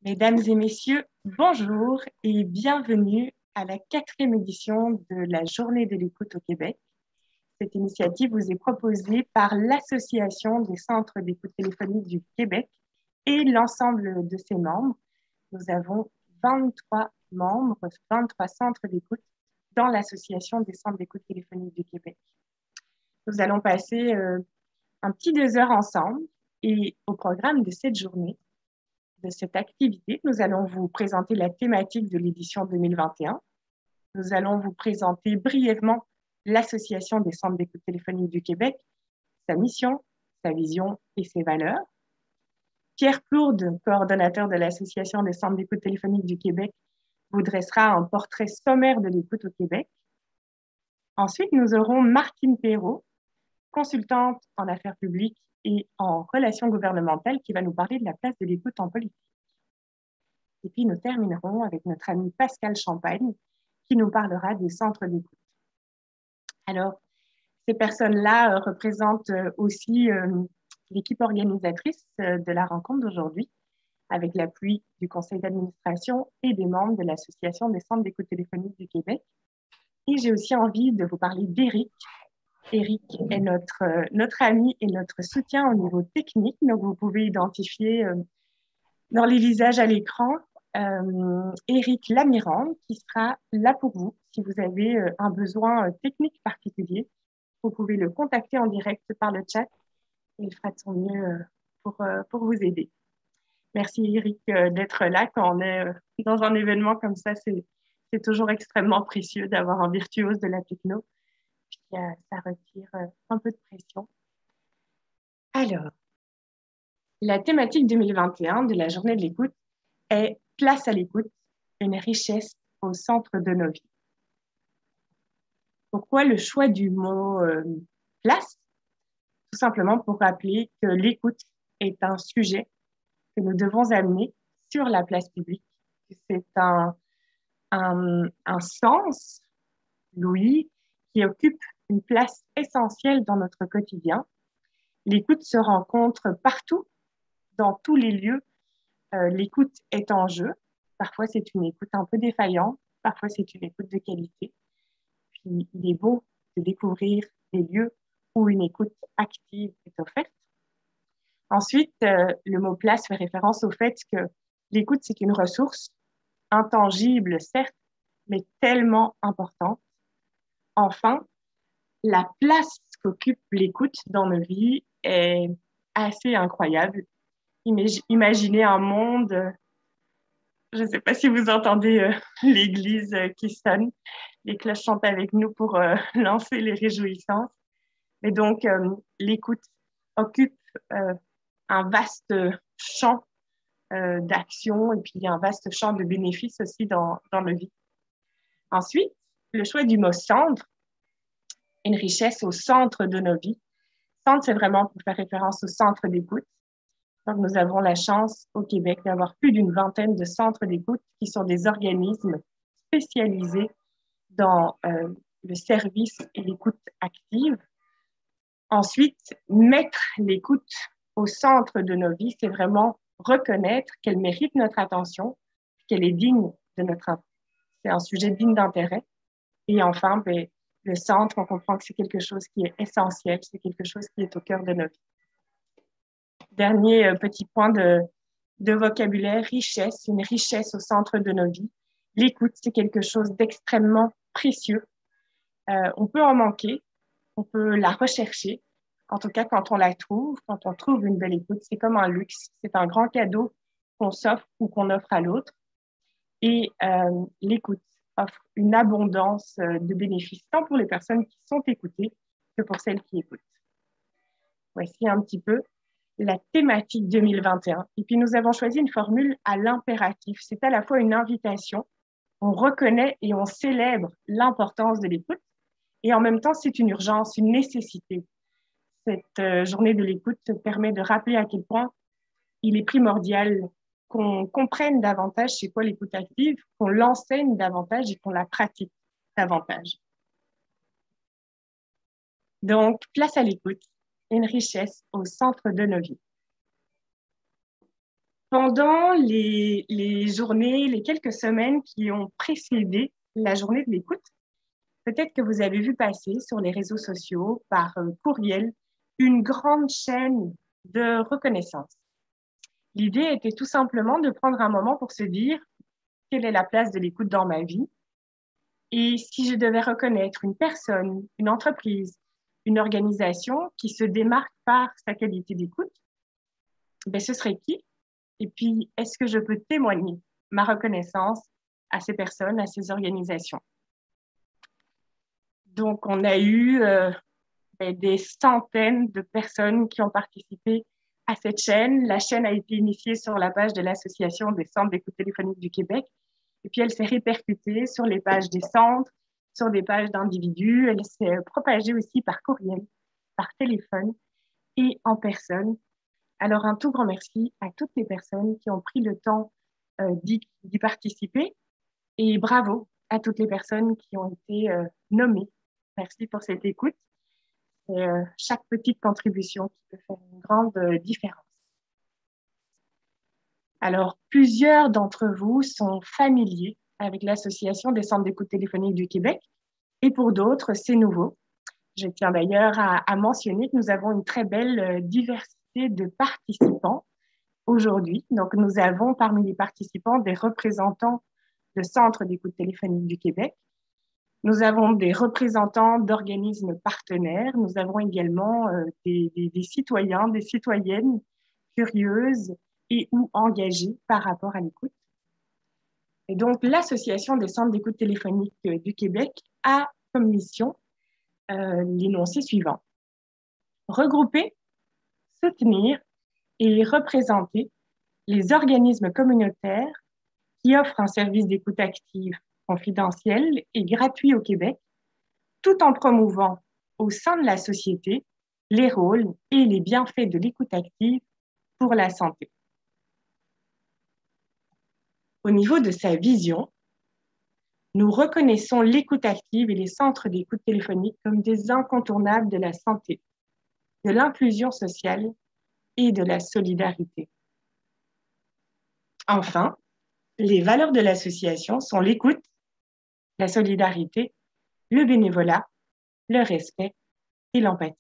Mesdames et messieurs, bonjour et bienvenue à la quatrième édition de la Journée de l'écoute au Québec. Cette initiative vous est proposée par l'Association des centres d'écoute téléphonique du Québec et l'ensemble de ses membres. Nous avons 23 membres, 23 centres d'écoute dans l'Association des centres d'écoute téléphonique du Québec. Nous allons passer un petit 2 heures ensemble et au programme de cette journée, de cette activité, nous allons vous présenter la thématique de l'édition 2021. Nous allons vous présenter brièvement l'Association des centres d'écoute téléphonique du Québec, sa mission, sa vision et ses valeurs. Pierre Plourde, coordonnateur de l'Association des centres d'écoute téléphonique du Québec, vous dressera un portrait sommaire de l'écoute au Québec. Ensuite, nous aurons Martine Perrault, consultante en affaires publiques et en relations gouvernementales, qui va nous parler de la place de l'écoute en politique. Et puis, nous terminerons avec notre ami Pascal Champagne, qui nous parlera des centres d'écoute. Alors, ces personnes-là représentent aussi l'équipe organisatrice de la rencontre d'aujourd'hui, avec l'appui du conseil d'administration et des membres de l'Association des centres d'écoute téléphonique du Québec. Et j'ai aussi envie de vous parler d'Éric. Éric est notre ami et notre soutien au niveau technique. Donc, vous pouvez identifier dans les visages à l'écran Éric Lamirande, qui sera là pour vous. Si vous avez un besoin technique particulier, vous pouvez le contacter en direct par le chat et il fera de son mieux pour vous aider. Merci Éric d'être là quand on est dans un événement comme ça. C'est toujours extrêmement précieux d'avoir un virtuose de la techno. Puis, ça retire un peu de pression. Alors, la thématique 2021 de la journée de l'écoute est Place à l'écoute, une richesse au centre de nos vies. Pourquoi le choix du mot place? Tout simplement pour rappeler que l'écoute est un sujet que nous devons amener sur la place publique. C'est un sens, l'ouïe, qui occupe une place essentielle dans notre quotidien. L'écoute se rencontre partout, dans tous les lieux. L'écoute est en jeu. Parfois, c'est une écoute un peu défaillante. Parfois, c'est une écoute de qualité. Puis, il est beau de découvrir des lieux où une écoute active est offerte. Ensuite, le mot place fait référence au fait que l'écoute, c'est une ressource intangible, certes, mais tellement importante. Enfin, la place qu'occupe l'écoute dans nos vies est assez incroyable. Imaginez un monde, je ne sais pas si vous entendez l'église qui sonne, les cloches chantent avec nous pour lancer les réjouissances. Et donc, l'écoute occupe un vaste champ d'action et puis un vaste champ de bénéfices aussi dans nos vies. Ensuite, le choix du mot centre, une richesse au centre de nos vies. Centre, c'est vraiment pour faire référence au centre d'écoute. Donc, nous avons la chance au Québec d'avoir plus d'une vingtaine de centres d'écoute qui sont des organismes spécialisés dans le service et l'écoute active. Ensuite, mettre l'écoute au centre de nos vies, c'est vraiment reconnaître qu'elle mérite notre attention, qu'elle est digne de notre attention. C'est un sujet digne d'intérêt. Et enfin, ben, le centre, on comprend que c'est quelque chose qui est essentiel, c'est quelque chose qui est au cœur de nos vies. Dernier petit point de vocabulaire, richesse, une richesse au centre de nos vies. L'écoute, c'est quelque chose d'extrêmement précieux. On peut en manquer, on peut la rechercher. En tout cas, quand on trouve une belle écoute, c'est comme un luxe. C'est un grand cadeau qu'on s'offre ou qu'on offre à l'autre. Et l'écoute offre une abondance de bénéfices, tant pour les personnes qui sont écoutées que pour celles qui écoutent. Voici un petit peu la thématique 2021. Et puis, nous avons choisi une formule à l'impératif. C'est à la fois une invitation, on reconnaît et on célèbre l'importance de l'écoute, et en même temps, c'est une urgence, une nécessité. Cette journée de l'écoute permet de rappeler à quel point il est primordial qu'on comprenne davantage c'est quoi l'écoute active, qu'on l'enseigne davantage et qu'on la pratique davantage. Donc, place à l'écoute, une richesse au centre de nos vies. Pendant les journées, les quelques semaines qui ont précédé la journée de l'écoute, peut-être que vous avez vu passer sur les réseaux sociaux par courriel une grande chaîne de reconnaissance. L'idée était tout simplement de prendre un moment pour se dire quelle est la place de l'écoute dans ma vie et si je devais reconnaître une personne, une entreprise, une organisation qui se démarque par sa qualité d'écoute, ben, ce serait qui? Et puis, est-ce que je peux témoigner ma reconnaissance à ces personnes, à ces organisations? Donc, on a eu des centaines de personnes qui ont participé à cette chaîne. La chaîne a été initiée sur la page de l'Association des centres d'écoute téléphonique du Québec. Et puis, elle s'est répercutée sur les pages des centres, sur des pages d'individus. Elle s'est propagée aussi par courriel, par téléphone et en personne. Alors, un tout grand merci à toutes les personnes qui ont pris le temps d'y participer et bravo à toutes les personnes qui ont été nommées. Merci pour cette écoute. C'est chaque petite contribution qui peut faire une grande différence. Alors, plusieurs d'entre vous sont familiers avec l'Association des centres d'écoute téléphonique du Québec et pour d'autres, c'est nouveau. Je tiens d'ailleurs à mentionner que nous avons une très belle diversité de participants aujourd'hui. Donc, nous avons parmi les participants des représentants de centres d'écoute téléphonique du Québec. Nous avons des représentants d'organismes partenaires. Nous avons également des citoyens, des citoyennes curieuses et ou engagées par rapport à l'écoute. Et donc, l'Association des centres d'écoute téléphonique du Québec a comme mission l'énoncé suivant. Regrouper, soutenir et représenter les organismes communautaires qui offrent un service d'écoute active confidentiel et gratuit au Québec, tout en promouvant au sein de la société les rôles et les bienfaits de l'écoute active pour la santé. Au niveau de sa vision, nous reconnaissons l'écoute active et les centres d'écoute téléphonique comme des incontournables de la santé, de l'inclusion sociale et de la solidarité. Enfin, les valeurs de l'association sont l'écoute, la solidarité, le bénévolat, le respect et l'empathie.